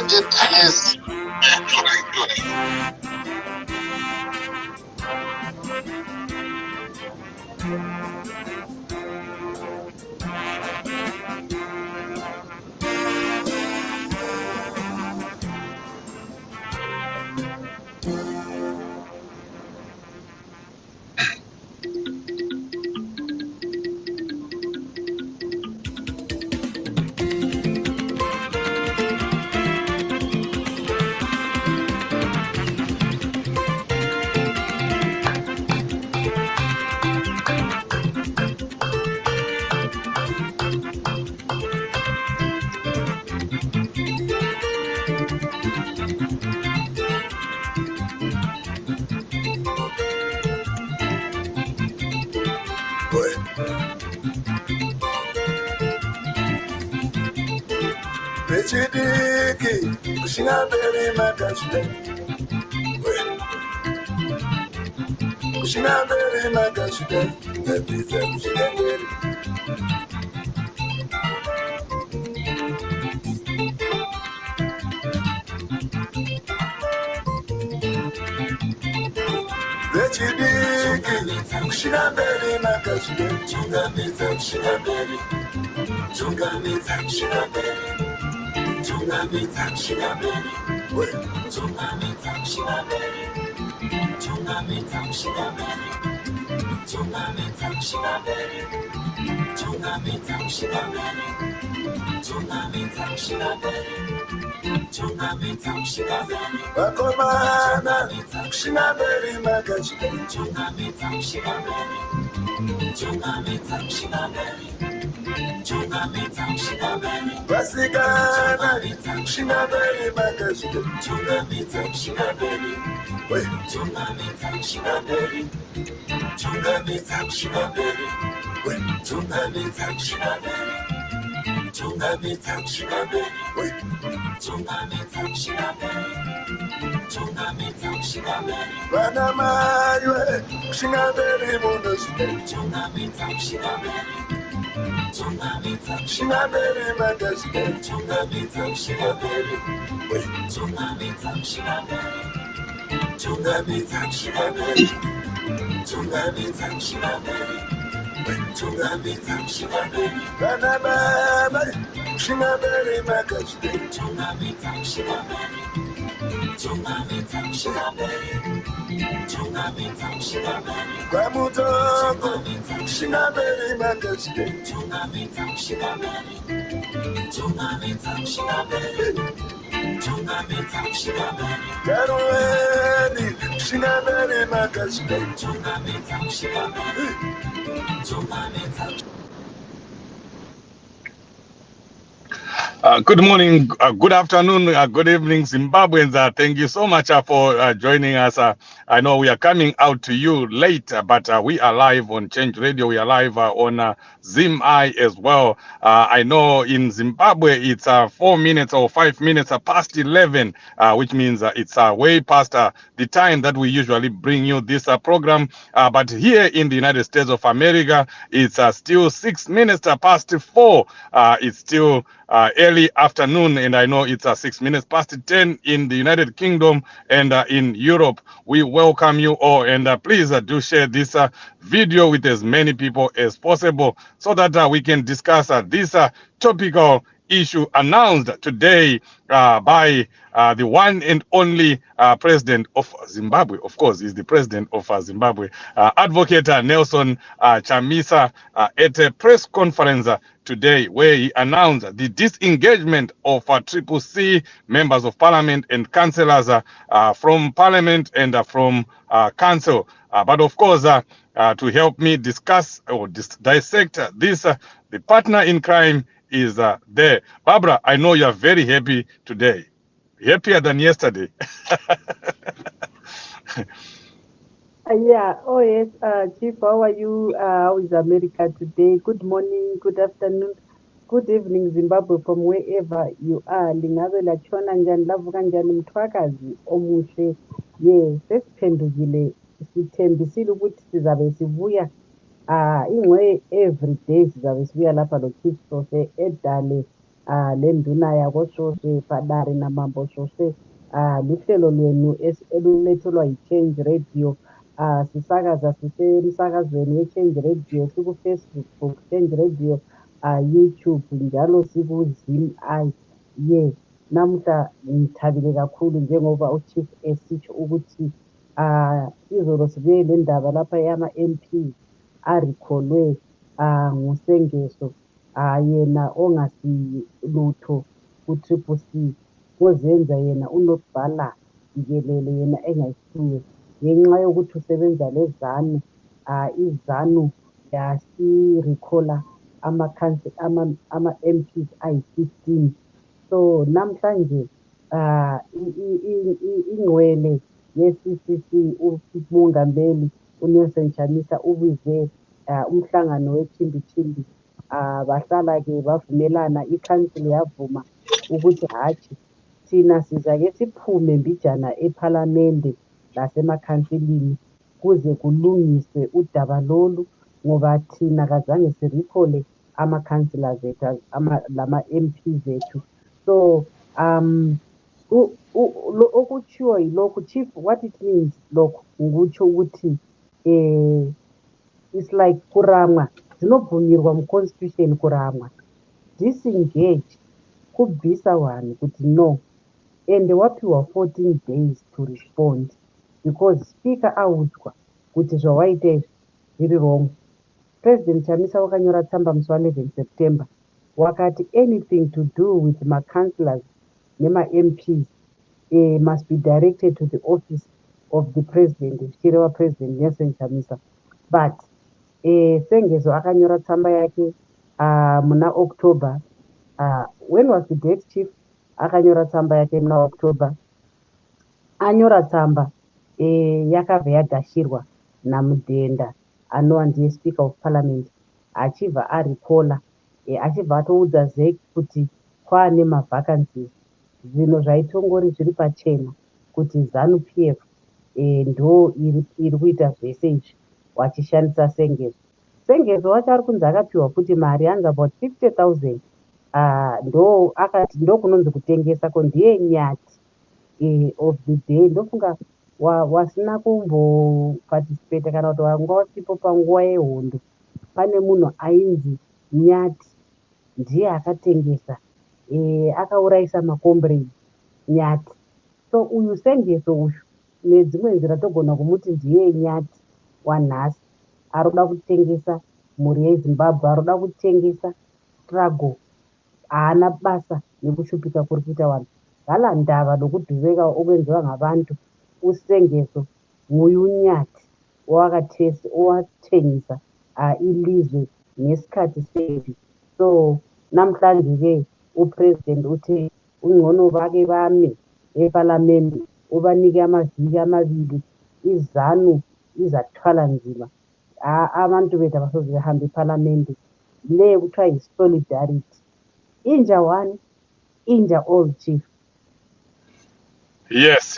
recorded, yes. Good morning, good afternoon, good evening, Zimbabweans. Thank you so much for joining us. I know we are coming out to you late, but we are live on Change Radio. We are live on ZimI as well. I know in Zimbabwe it's 4 minutes or 5 minutes past 11, which means it's way past the time that we usually bring you this program. But here in the United States of America, it's still 6 minutes past 4. It's still early afternoon, and I know it's 6 minutes past 10 in the United Kingdom and in Europe. We welcome you all, and please do share this video with as many people as possible so that we can discuss this topical issue announced today by the one and only president of Zimbabwe. Of course, he's the president of Zimbabwe, Advocate Nelson Chamisa, at a press conference today, where he announced the disengagement of Triple C members of parliament and councillors from parliament and from council. But of course, to help me discuss or dissect this, the partner in crime is there. Barbara, I know you are very happy today, happier than yesterday. Yeah, oh yes, Chief, how are you? How is America today? Good morning, good afternoon, good evening, Zimbabwe, from wherever you are. Lingabe lachona njani, lavuka njani, mthwakazi omuhle. Yes, sesiphendukile, sithembisile ukuthi sizabe sibuya ingwe every day sizabe sibuya lapha lo Chief Sofe edale le nduna yakosvosve Padare namambo zvose luhlelo lwenu lulethelwa yi-Change Radio sisakaza sisemsakazweni we-Change Radio, sikufacebook Change Radio, YouTube njalo sikuZim ye namuhla ngithabile kakhulu njengoba uchief esitsho ukuthi izolo sibuye le ndaba lapha yama-MP arikholwe nguSengezo yena ongasilutho ku-Triple C kozenza yena unobhala jikelele yena engayisuye ngenxa yokuthi usebenza lezanu izanu yasirikhola ama-MPs ayi-15. So namhlanje ingcwele ye-CCC umongameli uNelson Chamisa ubize umhlangano wechimbichimbi bahlala-ke bavumelana, ikhansili yavuma ukuthi hatshi thina sizake siphume mbijana ephalamende lasemakhansilini kuze kulungiswe udaba lolu ngoba thina kazange sirikhole amakhansila zethu lama-MP zethu. So okutshiwo yilokhu chief, what it means lokhu ngukutsho ukuthi it's like kuramwa dzinobvumirwa muconstitution kuramwa, disengage kubvisa vanhu kuti no, ende wapiwa 14 days to respond because speaker audzwa kuti zvawaita izvi zviri wrong. President Chamisa wakanyora tsamba musi wa11 September wakati anything to do with ma-councillors nema-MPs must be directed to the office of the president, zvichireva president Nelson Chamisa. But Sengezo akanyora tsamba yake muna October. When was the date, chief? Akanyora tsamba yake muna October. Anyora tsamba yakabva yadhashirwa namudhenda anova ndiye speaker of parliament achibva arikola achibva atoudza ZEC kuti kwaane mavhakancies. Zvinhu zvaitongori zviri pachena kuti ZANU PF ndo iri kuita zvese izvi wachishandisa Sengezo. Sengezo wacho ari kunzi akapiwa kuti mari yanzi about 50,000 ndo akati ndo kunonzi kutengesa ko ndiye nyati of the day. Ndofunga wasina kumboparticipate kana kuti wanga wasipo panguva yehondo, pane munhu ainzi nyati ndiye akatengesa akaurayisa makombredi nyati. So uyu Sengezo uyu nedzimwe nzira togona kumuti ndiye nyati wanhasi aroda kutengesa mhuri yeZimbabwe, aroda kutengesa struggle, haana basa nekushupika kuri kuita vanhu. Gala ndava nokudhuveka okwenziwa ngabantu uSengezo muyunyati owatshengisa ilizwe ngesikhathi sepi. So namhlanje-ke upresident uthi ungcono bake bame epalamende ubanike amaviki amabili izanu izathwala nzima. Abantu bethu abasoze behambe epalamende le kuthiwa yi-solidarity. Inja one, inja all, chief. Yes,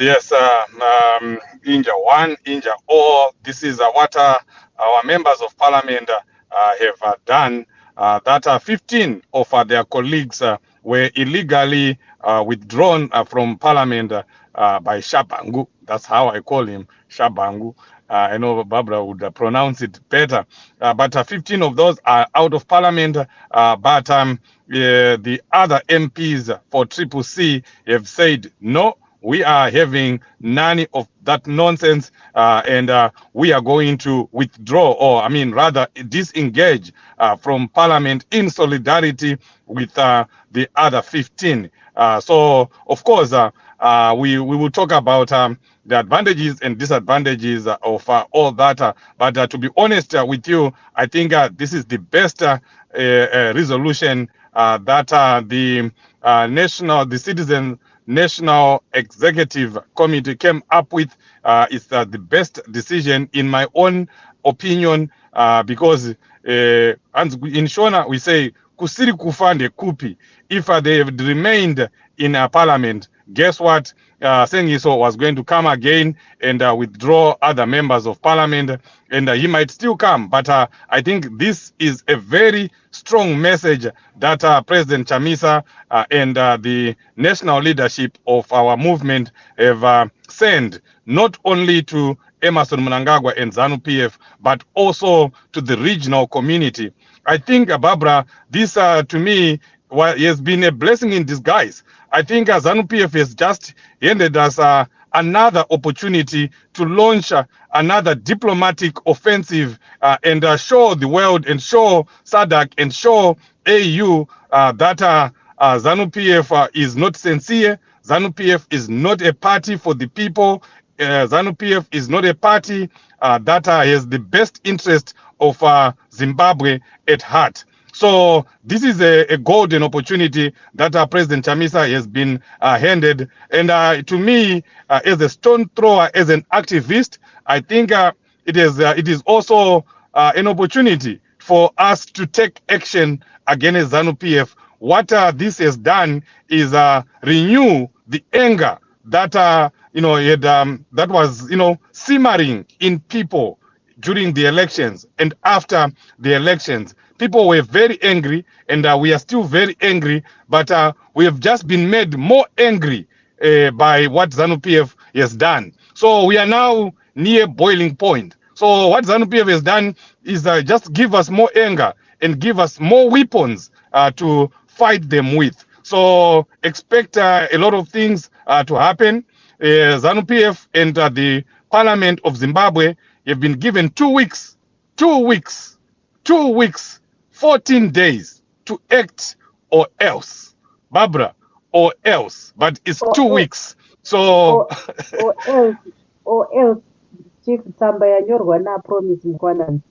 Inja one, Inja all. This is what our members of parliament have done. That 15 of their colleagues were illegally withdrawn from parliament by Shabangu. That's how I call him, Shabangu. I know Barbara would pronounce it better. But 15 of those are out of parliament. But the other MPs for Triple C have said no. We are having none of that nonsense, and we are going to withdraw, or I mean, rather disengage from Parliament in solidarity with the other 15. So, of course, we will talk about the advantages and disadvantages of all that. But to be honest with you, I think this is the best resolution that the Citizen National Executive Committee came up with. Is the best decision in my own opinion, because in Shona we say kusiri kufande kupi. If they have remained in a parliament, guess what? Sengiso was going to come again and withdraw other members of parliament, and he might still come. But I think this is a very strong message that President Chamisa and the national leadership of our movement have sent, not only to Emerson Mnangagwa and ZANU-PF, but also to the regional community. I think, Barbara, this to me has been a blessing in disguise. I think ZANU-PF has just handed us another opportunity to launch another diplomatic offensive and show the world and show SADC and show AU that ZANU-PF is not sincere. ZANU-PF is not a party for the people. ZANU-PF is not a party that has the best interest of Zimbabwe at heart. So this is a golden opportunity that President Chamisa has been handed. And to me, as a stone thrower, as an activist, I think it is also an opportunity for us to take action against ZANU-PF. What this has done is renew the anger that that was simmering in people during the elections and after the elections. People were very angry, and we are still very angry, but we have just been made more angry by what ZANU-PF has done. So we are now near boiling point. So what ZANU-PF has done is just give us more anger and give us more weapons to fight them with. So expect a lot of things to happen. ZANU-PF and the Parliament of Zimbabwe have been given 2 weeks, 14 days to act, or else, Barbara, or else. But it's 2 weeks. So or else chief tsamba yanyorwa napromise mukwanani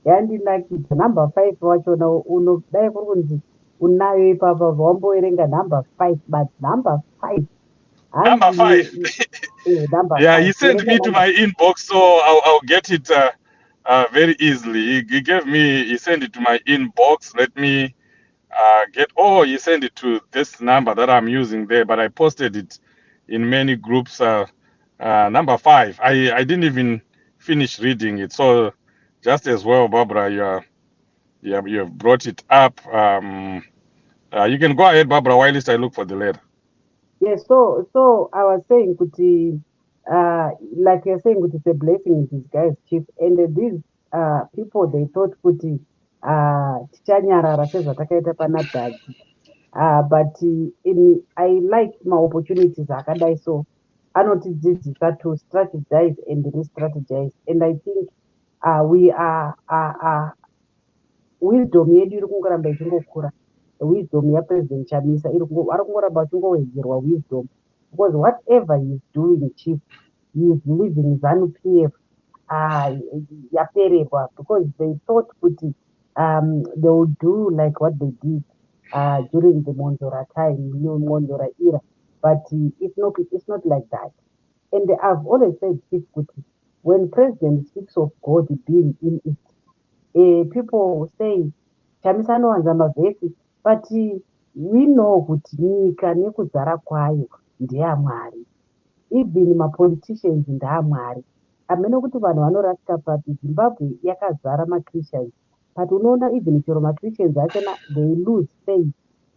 yandinakidza number 5 wachona unodai kuri kunzi unayo ipapa wamboerenga number 5, but number 5 number 5 number yeah, 5. he sent me to my inbox, so I'll get it very easily. He gave me, he sent it to my inbox. Let me he sent it to this number that I'm using there, but I posted it in many groups. Number 5, I didn't even finish reading it, so just as well, Barbara, you have brought it up. You can go ahead, Barbara, while I look for the letter. Yes, so I was saying, Kuti, like you're saying, Kuti, it's a blessing in disguise, Chief. And these people, they thought, Kuti, tichanyarara sezvatakaita pana Dhadzi. But I like my opportunities akadai, so anotidzidzisa to strategize and re-strategize. And I think we are wisdom yedu iri kungoramba ichingokura. Wisdom yaPresident Chamisa ari kungoramba achingowedzerwa wisdom, because whatever he's doing, Chief, he is leaving ZANU-PF yapererwa, because they thought kuti they would do like what they did during the Monzora time, Monzora era, but it's not like that. And I've always said, Chief, kuti, when President speaks of God being in it, people say Chamisa anowanza mavhesi, but we know kuti nyika nekuzara kwayo ndeyaMwari. Even mapoliticians ndeaMwari. Amene kuti vanhu vanorasika papi, Zimbabwe yakazara maChristians, but unoona even chero maChristians achona they lose faith,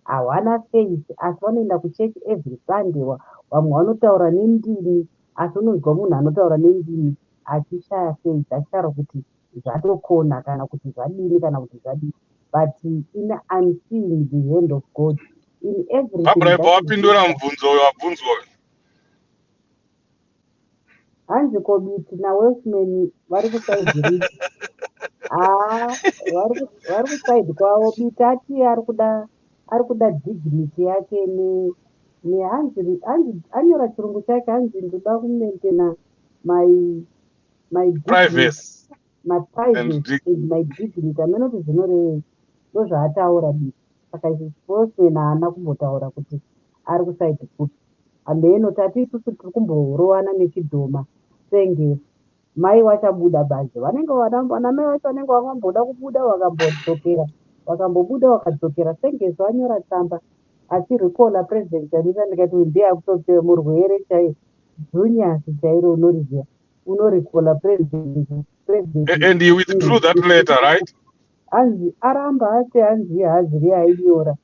hawana faith, asi vanoenda kuchechi every Sunday. Vamwe vanotaura nendimi, asi unonzwa munhu anotaura nendimi achishaya faith, achitaura kuti zvatokona kana kuti zvadini kana kuti zvadini, but I'm seeing the hand of God in everything. Wapindura mvunzo wabvunzwa. Hanzi Kobiti naWelshman vari kusaidhi riti. Vari kusaidhi kwavo. Biti ati ari kuda dignity yake nehanzi anyora chirungu chake, hanzi ndoda kumaintaina my privacy, my privacy and my dignity. Amene kuti zvinorevei ndozvaataura Biti. Saka izvi Welshman haana kumbotaura kuti ari kusaidhi kupi. Ambeno tati isusu tiri kumborowana nechidhoma sengefu. Mai vachabuda bhazi, vanamai vacho vanenge vakamboda kubuda vakambodzokera, vakambobuda vakadzokera. Sengefu vanyora tsamba achirikola president chanisa ndikati ndiye kutoti murwere chai juniors chairo unoriziva unorikola president. And he withdrew that letter, right? Anzi aramba ati hanzi haaziri ainyora.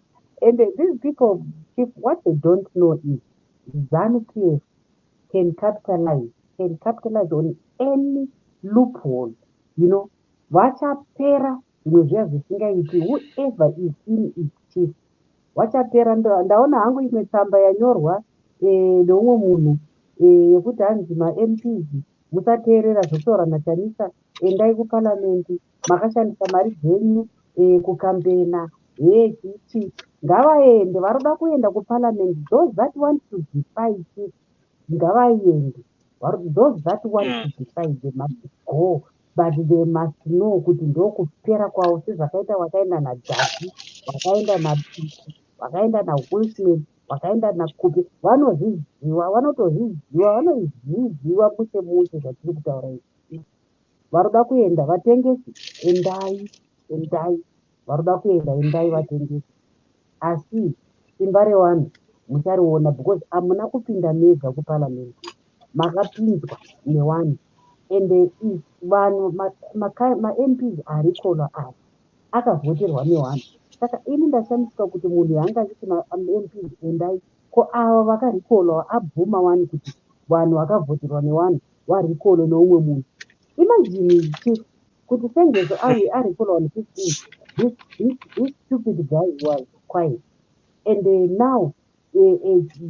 And these people, if what they don't know is ZANU-PF can capitalize on any loophole, you know. Vachapera zvimwe zviya zvisingaiti, whoever is in it chief vachapera. Ndaona hangu imwe tsamba yanyorwa neumwe munhu yekuti hanzi ma-MPs musateerera zvokutaura naChanisa, endai kupalamende, makashandisa mari dzenyu kukambena chiti ngavaende, varoda kuenda kupalamende. Those that want to defy chief ngavaende. Those that want to defy they must go, but they must know kuti ndokupera kwavo, sezvakaita vakaenda naJaki, vakaenda naPiti, vakaenda naWilson, vakaenda naKupi. Vanotozviziva mushe mushe zvatiri kutaura izvi. Varoda kuenda vatengesi, endai. Varoda kuenda endai vatengesi. Asi simba revanhu muchariona, because hamuna kupinda mega kupalamende, makapinzwa nevanhu. And vanhu ma-MPs arikolwa aya akavhoterwa nevanhu. Saka ini ndashamisika kuti munhu anga achiti ma-MPs endai, ko ava vakarikolwa abvuma wani kuti vanhu vakavhoterwa nevanhu varikolwe neumwe munhu. Imagine chief kuti sengezo arikolwa on 15, this stupid guy was quiet. And now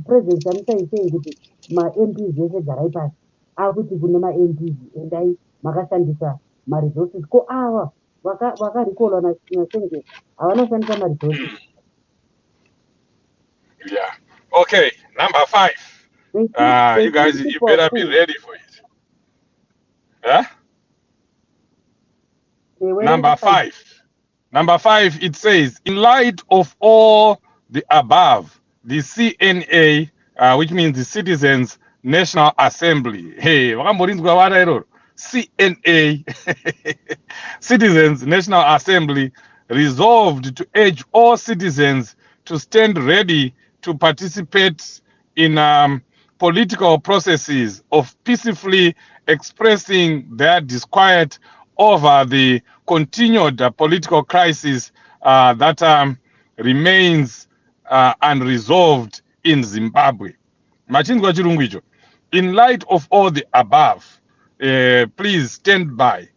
president Chanisa is saying kuti ma-MPs vese garai pasi, akuti kune ma-MPs endai makashandisa ma-resources. Ko ava vakarikolwa naSengezo havanashandisa ma-resources. Yeah. Okay, number 5. You guys, you better be ready for it. Huh? Number 5. Number 5, it says, in light of all the above, the CNA, which means the Citizens National Assembly. Hey, CNA, Citizens National Assembly, resolved to urge all citizens to stand ready to participate in political processes of peacefully expressing their disquiet over the continued political crisis that remains unresolved in Zimbabwe. Machinzwa chirungu icho. In light of all the above, please stand by,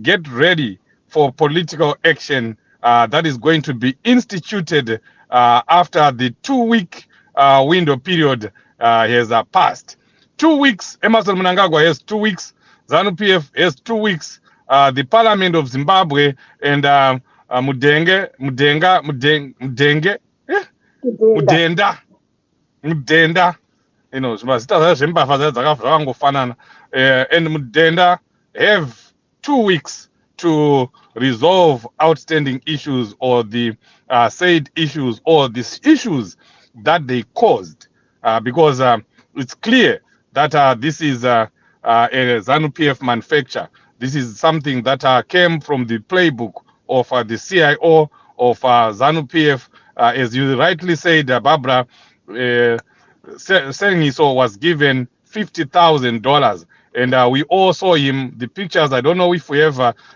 get ready for political action that is going to be instituted after the 2-week window period has passed. 2 weeks, Emerson Mnangagwa has 2 weeks, ZANU-PF has 2 weeks, the Parliament of Zimbabwe and Mudenda, you know, and Mudenda have 2 weeks to resolve outstanding issues or the said issues or these issues that they caused, because it's clear that this is a ZANU-PF manufacture. This is something that came from the playbook of the CIO of ZANU-PF. As you rightly said, Barbara, Sengiso was given $50,000. And we all saw him, the pictures. I don't know if we have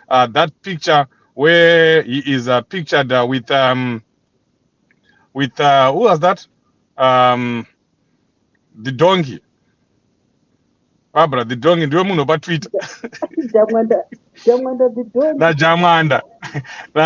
that picture where he is pictured with who was that? The donkey. Barbara, the donkey. Do you know about Twitter? Jamwanda the donkey.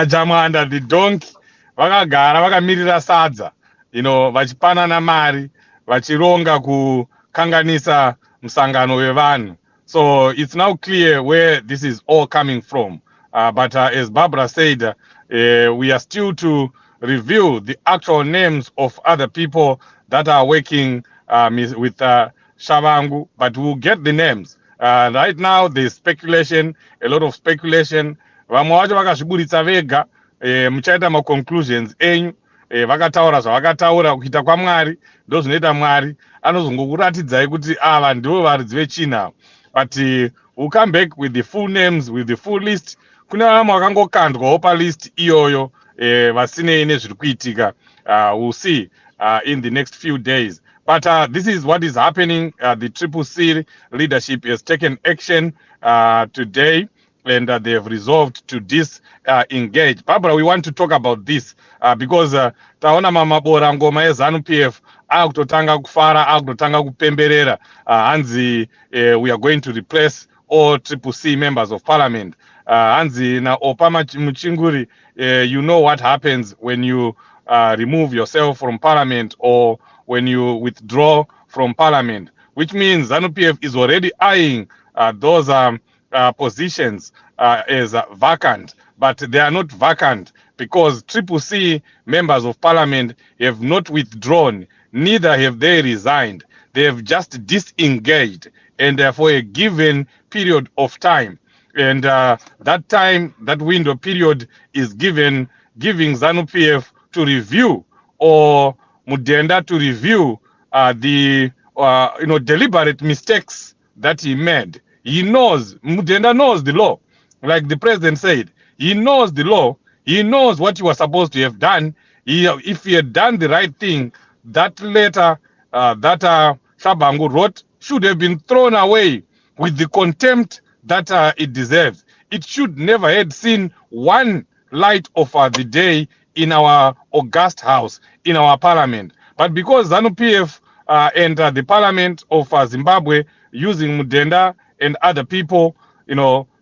Jamwanda the donkey. Vakagara vakamirira sadza, you know, vachipanana mari, vachironga kukanganisa msangano wevanhu. So it's now clear where this is all coming from. But as Barbara said, we are still to review the actual names of other people that are working with Shavangu, but we'll get the names. Right now, there's speculation, a lot of speculation. Vamwe vacho vakazviburitsa vega, muchaita ma-conclusions enyu, vakataura zvavakataura. Kuita kwaMwari ndo zvinoita Mwari, anozongoratidzai kuti ava ndivo varidzi vechina. But we'll come back with the full names, with the full list. Kune vamwe vakangokandwawo palist iyoyo, vasinei nezviri kuitika. We'll see. in the next few days. But this is what is happening. The Triple C leadership has taken action today, and they have resolved to disengage. Barbara, we want to talk about this because taona mamabora ngoma eZANU-PF akutotanga kufara, akutotanga kupemberera, hanzi we are going to replace all Triple C members of parliament. Hanzi na Opama Muchinguri, you know what happens when you remove yourself from parliament or when you withdraw from parliament, which means ZANU-PF is already eyeing those positions as vacant, but they are not vacant because Triple C members of parliament have not withdrawn, neither have they resigned. They have just disengaged, and for a given period of time. And that time, that window period is giving ZANU-PF to review, or Mudenda to review the deliberate mistakes that he made. He knows, Mudenda knows the law, like the president said. He knows the law. He knows what he was supposed to have done. If he had done the right thing, that letter that Shabangu wrote should have been thrown away with the contempt that it deserves. It should never have seen one light of the day in our august house, in our parliament. But because ZANU-PF and the parliament of Zimbabwe, using Mudenda and other people,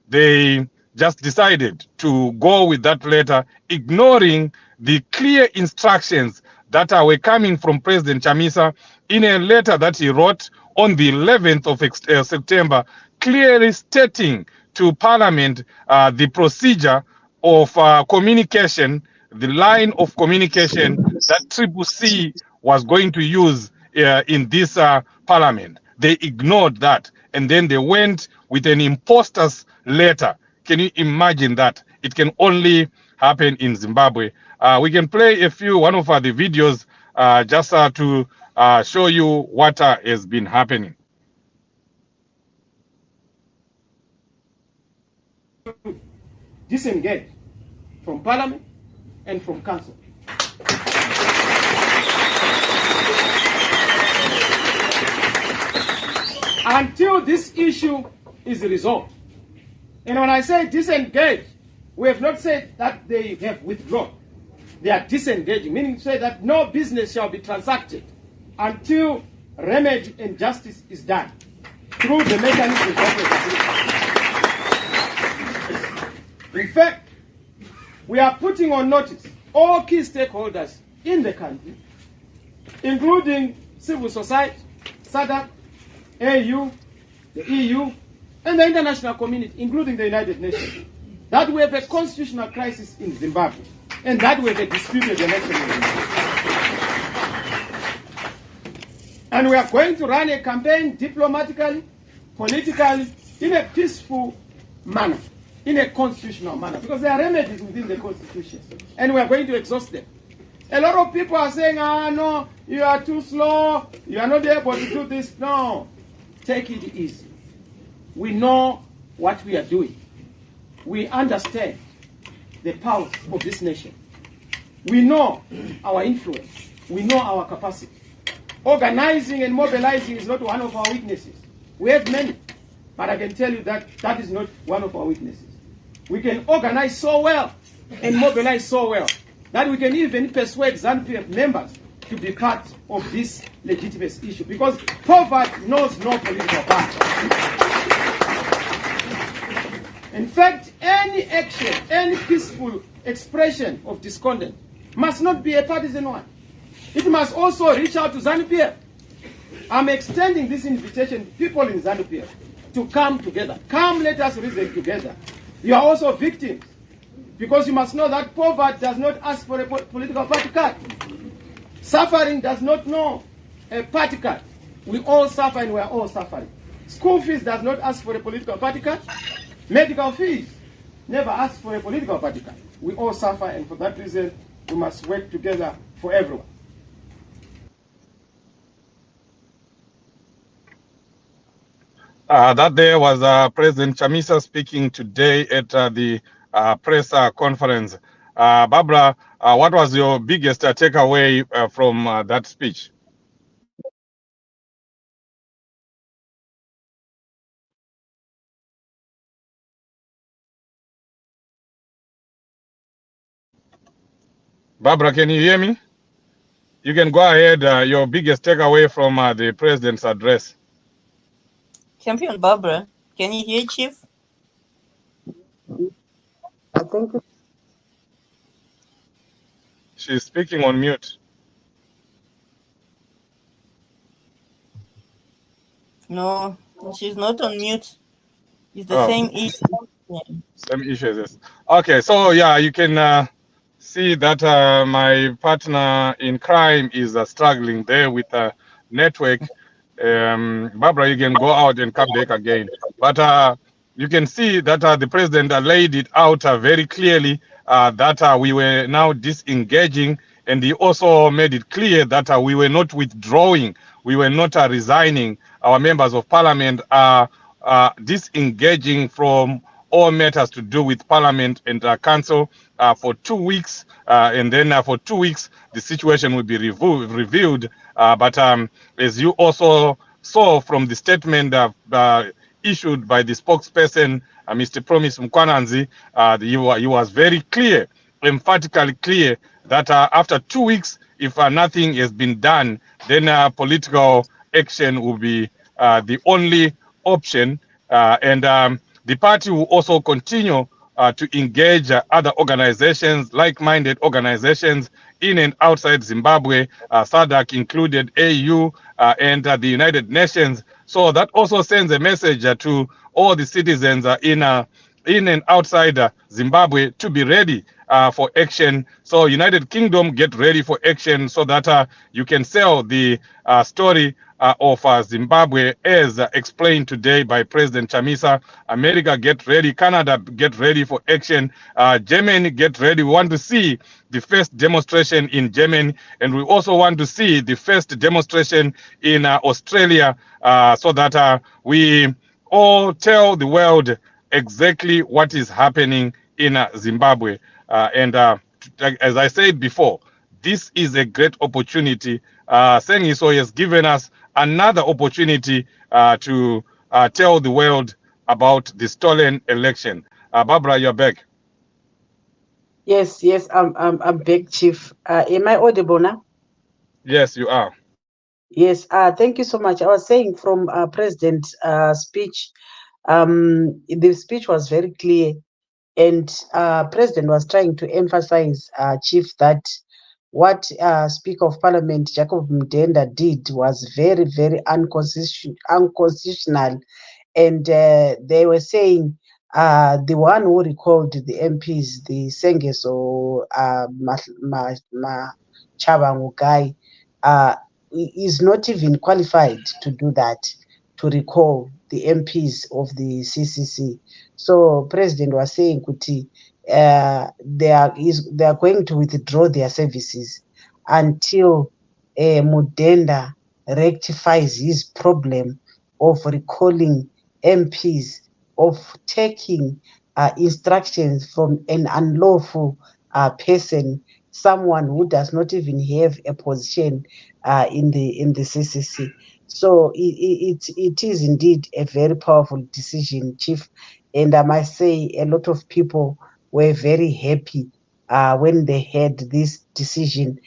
they just decided to go with that letter, ignoring the clear instructions that were coming from President Chamisa in a letter that he wrote on the 11th of September, clearly stating to Parliament the procedure of communication, the line of communication that Triple C was going to use in this Parliament. They ignored that, and then they went with an imposter's letter. Can you imagine that? It can only happen in Zimbabwe. We can play one of the videos just to show you what has been happening. Disengage from Parliament and from Council. Until this issue is resolved. And when I say disengage, we have not said that they have withdrawn. They are disengaging, meaning to say that no business shall be transacted until remedy and justice is done through the mechanism of the. In fact, we are putting on notice all key stakeholders in the country, including civil society, SADC, AU, the EU, and the international community, including the United Nations, that we have a constitutional crisis in Zimbabwe, and that we have a disputed election in Zimbabwe. And we are going to run a campaign diplomatically, politically, in a peaceful manner, in a constitutional manner, because there are remedies within the Constitution, and we are going to exhaust them. A lot of people are saying, no, you are too slow, you are not able to do this. No, take it easy. We know what we are doing. We understand the power of this nation. We know our influence. We know our capacity. Organizing and mobilizing is not one of our weaknesses. We have many, but I can tell you that that is not one of our weaknesses. We can organize so well and mobilize so well that we can even persuade ZANU-PF members to be part of this legitimate issue, because poverty knows no political party. In fact, any action, any peaceful expression of discontent must not be a partisan one. It must also reach out to ZANU-PF. I'm extending this invitation to people in ZANU-PF to come together. Come, let us reason together. You are also victims, because you must know that poverty does not ask for a political party card. Suffering does not know a party card. We all suffer and we are all suffering. School fees does not ask for a political party card. Medical fees never ask for a political party card. We all suffer, and for that reason, we must work together for everyone. That there was President Chamisa speaking today at the press conference. Barbara, what was your biggest takeaway from that speech? Barbara, can you hear me? You can go ahead. Your biggest takeaway from the president's address. Champion Barbara, can you hear Chief? Thank you. She's speaking on mute. No, she's not on mute. It's the Oh, same issue. Yeah. same issues. Yes. Okay, so yeah, you can see that my partner in crime is struggling there with network. Barbara, you can go out and come back again. But you can see that the president laid it out very clearly that we were now disengaging, and he also made it clear that we were not withdrawing, we were not resigning. Our members of parliament are disengaging from all matters to do with parliament and council for 2 weeks, and then for 2 weeks the situation will be reviewed. But as you also saw from the statement issued by the spokesperson, Mr. Promise Mkwananzi, he was very clear, emphatically clear, that after 2 weeks, if nothing has been done, then political action will be the only option, and the party will also continue to engage other organizations, like-minded organizations in and outside Zimbabwe, SADC included, AU, and the United Nations. So that also sends a message to all the citizens in and outside Zimbabwe to be ready for action. So United Kingdom, get ready for action so that you can sell the story of Zimbabwe as explained today by President Chamisa. America, get ready. Canada, get ready for action. Germany, get ready. We want to see the first demonstration in Germany, and we also want to see the first demonstration in Australia, so that we all tell the world exactly what is happening in Zimbabwe. And as I said before, this is a great opportunity. Sengiso has given us another opportunity to tell the world about the stolen election. Barbara, you're back. Yes, I'm back, Chief. Am I audible now? Yes, you are. Yes, thank you so much. I was saying from President's speech, the speech was very clear, and President was trying to emphasize, Chief, that what Speaker of Parliament Jacob Mdenda did was very, very unconstitutional, and they were saying the one who recalled the MPs, the Sengeso Chabangu guy, is not even qualified to do that, to recall the MPs of the CCC. So President was saying, Kuti, they are going to withdraw their services until Mudenda rectifies his problem of recalling MPs, of taking instructions from an unlawful person, someone who does not even have a position in the CCC. So it is indeed a very powerful decision, Chief. And I must say, a lot of people were very happy when they had this decision,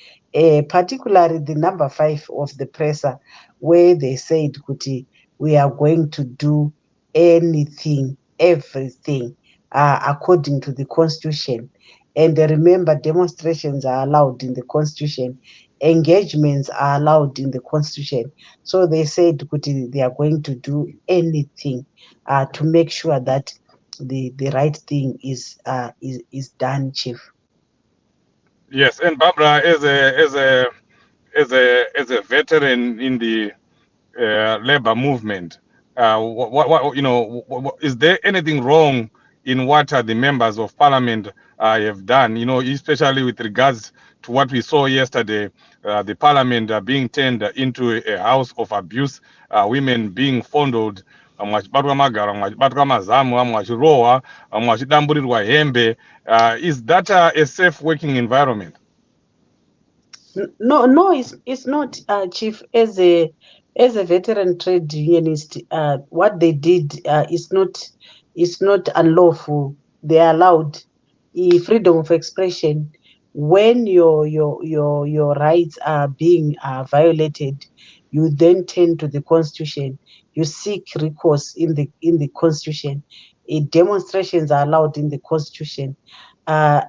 particularly the number 5 of the presser, where they said, Kuti, we are going to do anything, everything, according to the Constitution. And remember, demonstrations are allowed in the Constitution, engagements are allowed in the Constitution. So they said, Kuti, they are going to do anything to make sure that the right thing is done, Chief. Yes, and Barbara, as a veteran in the labor movement, is there anything wrong in what the members of parliament have done? Especially with regards to what we saw yesterday, the parliament being turned into a house of abuse, women being fondled. vamwe vachibatwa magaro, vamwe vachibatwa mazamu, vamwe vachirohwa, vamwe vachidamburirwa hembe. Is that a safe working environment? No, it's not, Chief. As a veteran trade unionist, what they did is not unlawful. They allowed freedom of expression. When your rights are being violated, you then turn to the Constitution. You seek recourse in the Constitution. Demonstrations are allowed in the Constitution.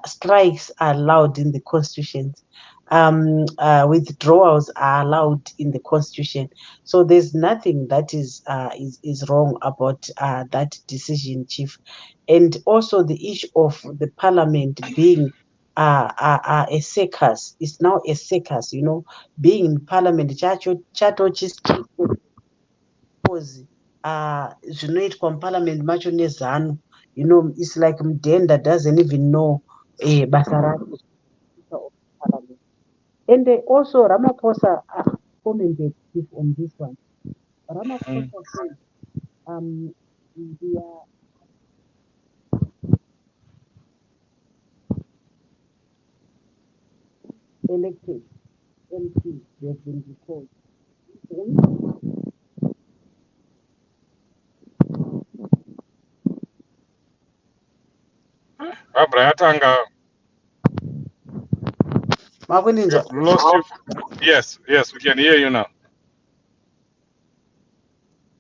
Strikes are allowed in the Constitution. Withdrawals are allowed in the Constitution. So there's nothing that is wrong about that decision, Chief. And also the issue of the Parliament being a circus is now a circus. Being in Parliament, zvinoitwa muparliament macho nezano. It's like Mdenda doesn't even know basa rake of Parliament. And also Ramaphosa commented on this one. Ramaphosa said, we are elected MPs, they have been recalled. Lost you. Yes, we can hear you now.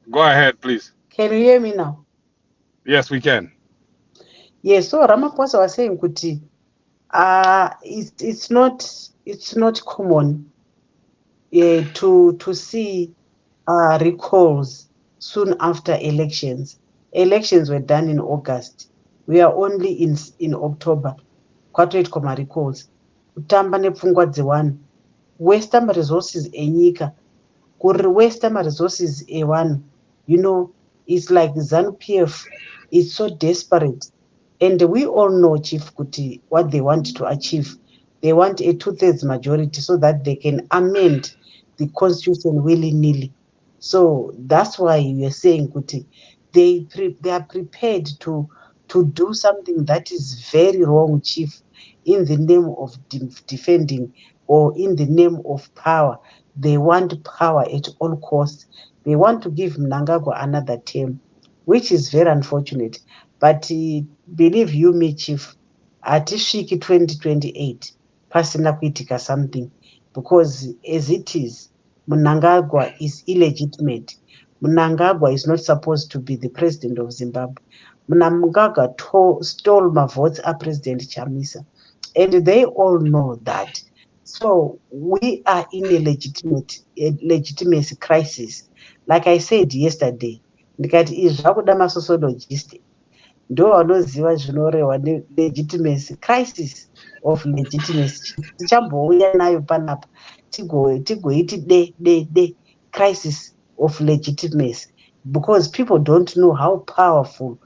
Go ahead, please. Can you hear me now? Yes, we can. Yes, so Ramaphosa was saying, Kuti, it's not common to see recalls soon after elections. Elections were done in August. We are only in October. Kwatoitwa ma-recalls. Kutamba nepfungwa dzevanhu. Waste ma-resources enyika. Waste ma-resources evanhu. It's like ZANU-PF. It's so desperate. And we all know, Chief Kuti, what they want to achieve. They want a 2/3 majority so that they can amend the Constitution willy-nilly. So that's why you are saying, Kuti, they are prepared to do something that is very wrong, Chief, in the name of defending or in the name of power. They want power at all costs. They want to give Mnangagwa another term, which is very unfortunate. But believe you me, Chief, hatisviki 2028 pasina kuitika something, because as it is, Mnangagwa is illegitimate. Mnangagwa is not supposed to be the president of Zimbabwe. Mnangagwa stole my votes at President Chamisa, and they all know that. So we are in a legitimacy crisis. Like I said yesterday, ndikati izvakuda masociologist ndo vanoziva zvinorehwa legitimacy, crisis of legitimacy. Tichambouya nayo panapa tigoiti de crisis of legitimacy, because people don't know how powerful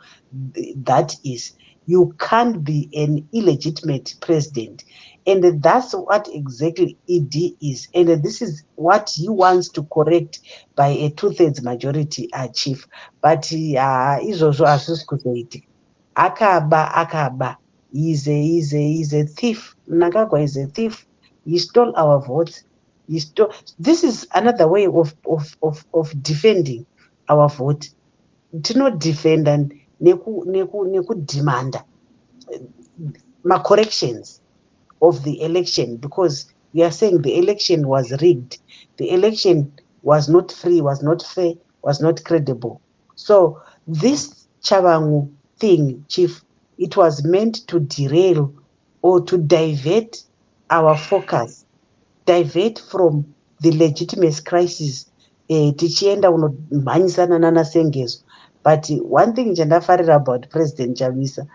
that is. You can't be an illegitimate president. And that's what exactly ED is. And this is what he wants to correct by a 2/3 majority, Chief. But izvozvo hazvisi kuzoitika. Akaba. He's a thief. Mnangagwa is a thief. He stole our votes. This is another way of defending our vote. Tinodefenda nekudemanda ma-corrections of the election, because we are saying the election was rigged. The election was not free, was not fair, was not credible. So this Chavangu thing, Chief, it was meant to derail or to divert our focus, divert from the legitimacy crisis, tichienda unomhanyisana nanasengezo. But one thing chandafarira about President Chamisa,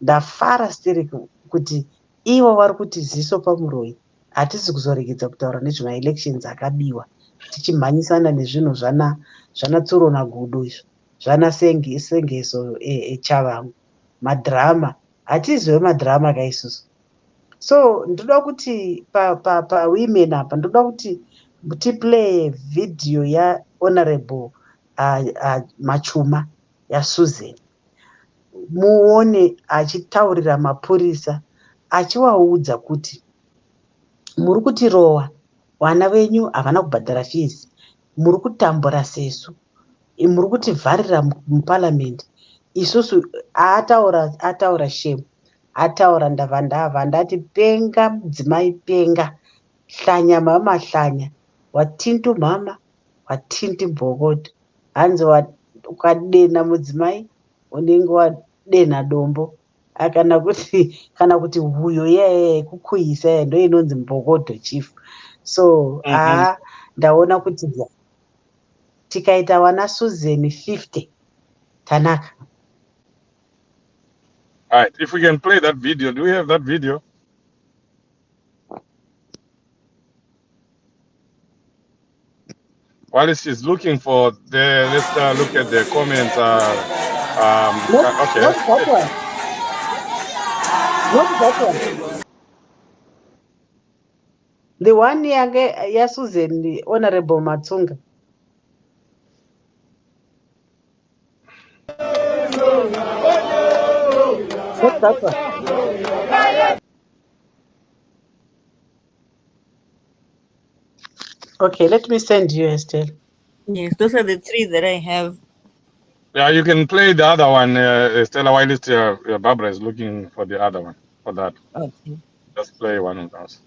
ndafara stiri kuti ivo vari kuti ziso pamuroi, hatisi kuzoregedza kutaura nezvema-elections akabiwa, tichimhanyisana nezvinhu zvana Tsurona Gudu izvo, zvana sengeso Chavangu, madhirama. Hatizive madhirama kaisusu. So ndoda kuti pa women apa, ndoda kuti tiplay video ya Honorable Machuma yaSusan. Muone achitaurira mapurisa achivaudza kuti muri kutirowa, vana venyu havana kubhadhara fees, muri kutambura sesu, muri kutivharira muparamende. Isusu ataura shemu, ataura ndavha ndati penga mudzimai penga, hlanya mama hlanya, watindu mama, watindi mbokoto. Hanzi ukadena mudzimai unenge wadena dombo. Kana kuti huyo yeye kukuisa ndo inonzi mbokoto chief. So ndaona kuti tikaita wana Susan 50 tanaka. All right, if we can play that video. Do we have that video? While she's looking for let's look at the comments. Okay. Not that one. The one yaSusan, the Honorable Matsunga. What's that one? Okay, let me send you, Estelle. Yes, those are the three that I have. Yeah, you can play the other one, Stella, while Barbara is looking for the other one, for that. Okay. Just play one of those.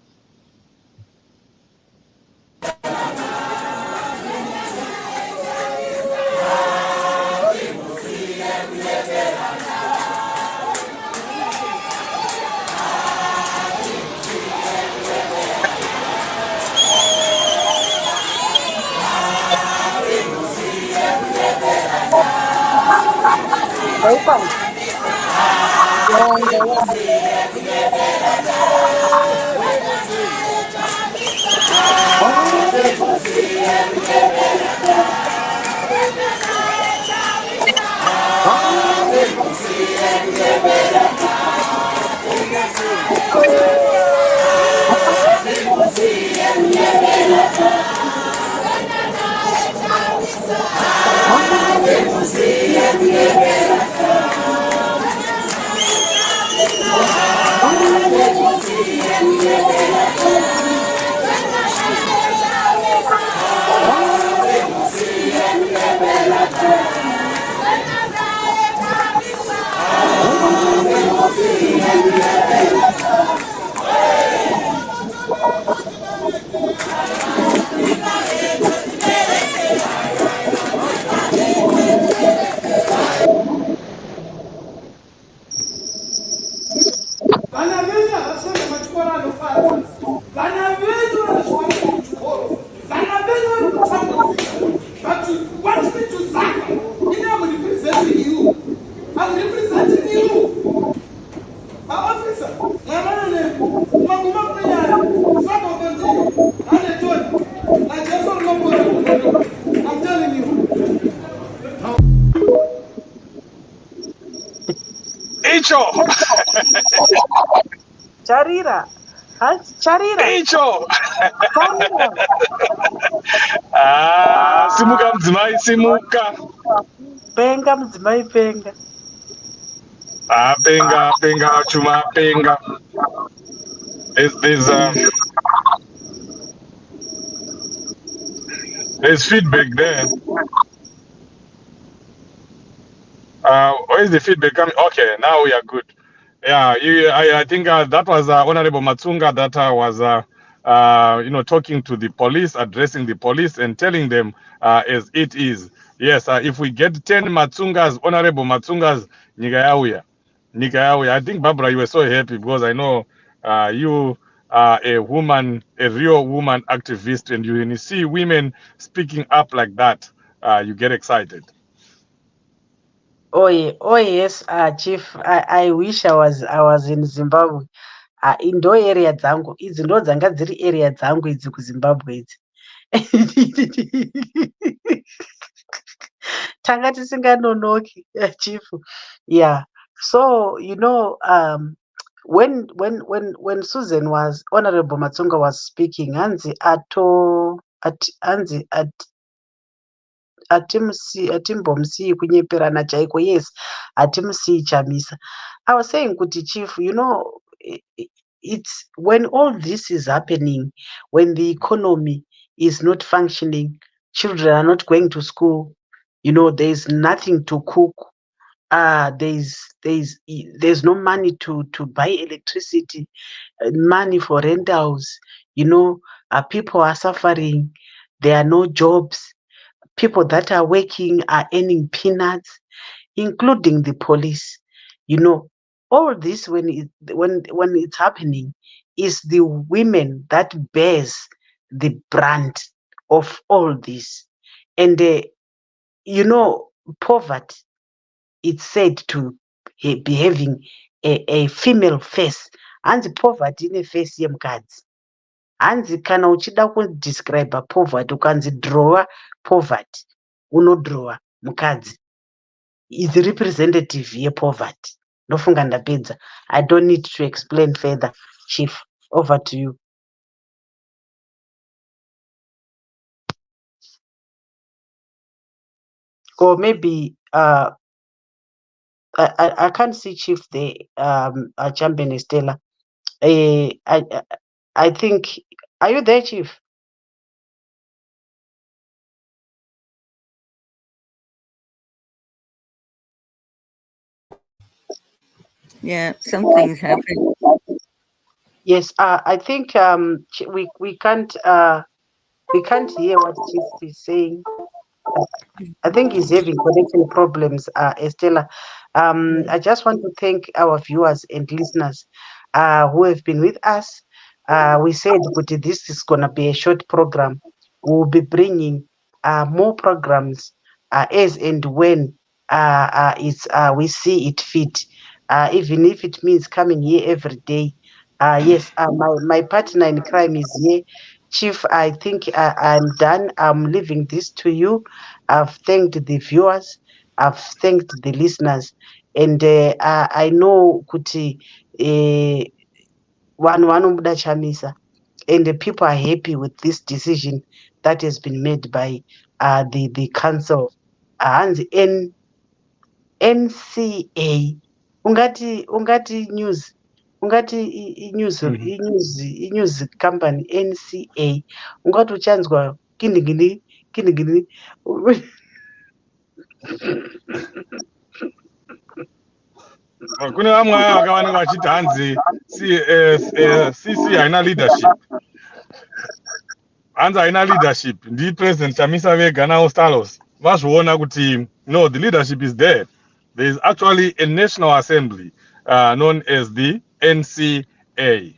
Charira. Icho. Simuka mdzimai simuka. Penga mdzimai penga. Penga chuma penga. There's feedback there. Where is the feedback coming? Okay, now we are good. Yeah, I think that was Honorable Matsunga that was, talking to the police, addressing the police and telling them as it is. Yes, if we get 10 Matsungas, Honorable Matsungas, Nigayawia. I think, Barbara, you were so happy because I know you are a woman, a real woman activist, and when you see women speaking up like that, you get excited. Oh yes, Chief. I wish I was in Zimbabwe. Indo area dzangu idzi ndo dzanga dziri area dzangu idzi kuZimbabwe idzi. Tanga tisinganonoki, Chief. Yeah. So when Susan was Honorable Matsunga was speaking, Hanzi atimbomsiyi kunyeperana chaiko. Yes, atimusiyi Chamisa. I was saying kuti Chief, it's when all this is happening, when the economy is not functioning, children are not going to school, there's nothing to cook. There's no money to buy electricity, money for rentals. People are suffering. There are no jobs. People that are working are earning peanuts, including the police. All this when it's happening is the women that bears the brunt of all this. And poverty, it's said to be having a female face. Hanzi poverty ine face yemukadzi. Hanzi kana uchida kudescribe poverty ukanzi drawer poverty, unodrowa mukadzi. Is representative yepoverty. Ndofunga ndapedza. I don't need to explain further. Chief, over to you. Or maybe I can't see Chief there. Champion Estella. I think, are you there, Chief? Yeah, something's happened. Yes, I think we can't hear what Chief is saying. I think he's having connection problems, Estella. I just want to thank our viewers and listeners who have been with us. We said, but this is going to be a short program. We'll be bringing more programs as and when we see it fit, even if it means coming here every day. Yes, my partner in crime is here. Chief, I think I'm done. I'm leaving this to you. I've thanked the viewers. I've thanked the listeners. And I know kuti vanhu vanomuda Chamisa, and the people are happy with this decision that has been made by the council. Hanzi NCA. Ungati news. Ungati news company NCA. Ungati uchanzwa kindigini. Kune vamwe vakavanenge vachiti hanzi CC haina leadership. Hanzi haina leadership. Ndi President Chamisa vega nawo Stalos vazviona kuti no, the leadership is there. There is actually a National Assembly known as the NCA,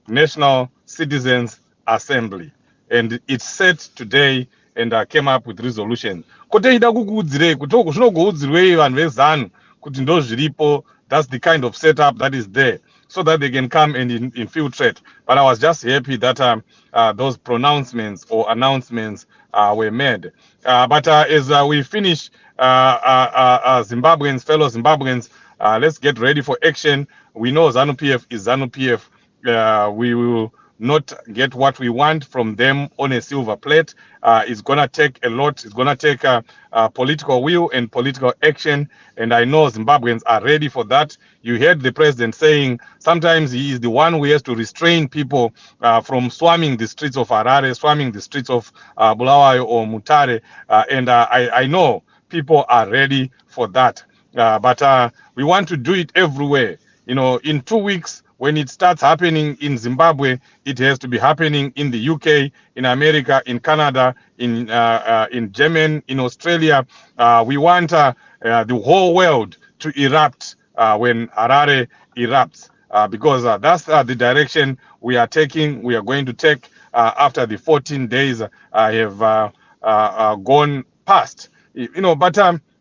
National Citizens Assembly, and it's set today and came up with resolution. Koteida kukuudzirei kuti zvinogoudzirwei vanhu vezanu kuti ndo zviripo. That's the kind of setup that is there, so that they can come and infiltrate. But I was just happy that those pronouncements or announcements were made. But as we finish, Zimbabweans, fellow Zimbabweans, let's get ready for action. We know ZANU-PF is ZANU-PF. We will not get what we want from them on a silver plate. It's going to take a lot. It's going to take political will and political action. And I know Zimbabweans are ready for that. You heard the president saying sometimes he is the one who has to restrain people from swarming the streets of Harare, swarming the streets of Bulawayo or Mutare. And I know people are ready for that. But we want to do it everywhere. In 2 weeks, when it starts happening in Zimbabwe, it has to be happening in the UK, in America, in Canada, in Germany, in Australia. We want the whole world to erupt when Harare erupts, because that's the direction we are taking. We are going to take after the 14 days have gone past. But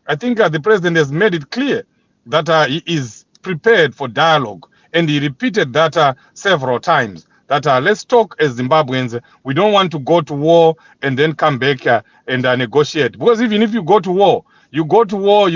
I think the president has made it clear that he is prepared for dialogue. And he repeated that several times, that let's talk as Zimbabweans. We don't want to go to war and then come back and negotiate. Because even if you go to war, you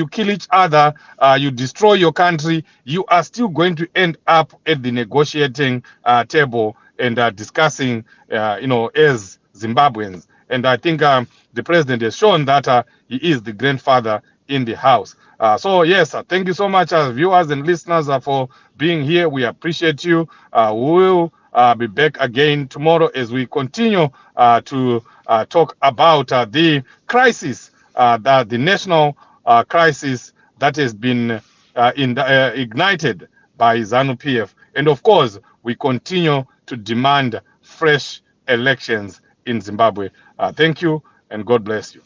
kill each other, you destroy your country, you are still going to end up at the negotiating table and discussing, as Zimbabweans. And I think the president has shown that he is the grandfather in the house. So yes, thank you so much, viewers and listeners, for being here. We appreciate you. We will be back again tomorrow as we continue to talk about the crisis, the national crisis that has been ignited by ZANU-PF. And of course, we continue to demand fresh elections in Zimbabwe. Thank you, and God bless you.